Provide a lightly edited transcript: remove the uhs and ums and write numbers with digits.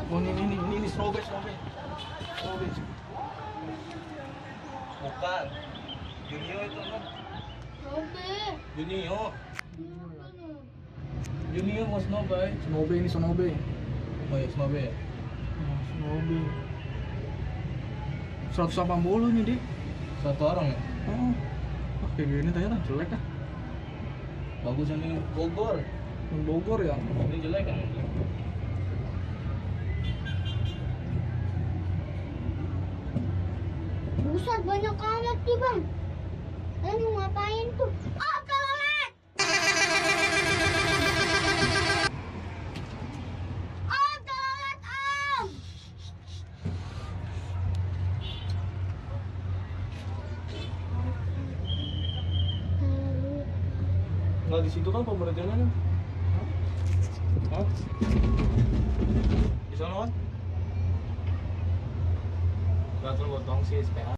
Oh ini strawberry. Bukan. Junior itu kan. Junior. Junior mau Snobe. Ini Sonobe. Oh ya Snobe ya. Oh, Sonobe. 180 nih, Dik. Satu orang ya. Oh. Wah, kayak gini ternyata jelek ah. Bagus ini Bogor. Yang Bogor ya. Ini jelek kan? Buset, banyak amat nih bang. Kalian mau ngapain tuh? Oh, toilet! Oh, toilet, Om! Nggak di situ kan pemberhentiannya kan? Hah? Di sana kan? Nggak terlalu potong sih SPA.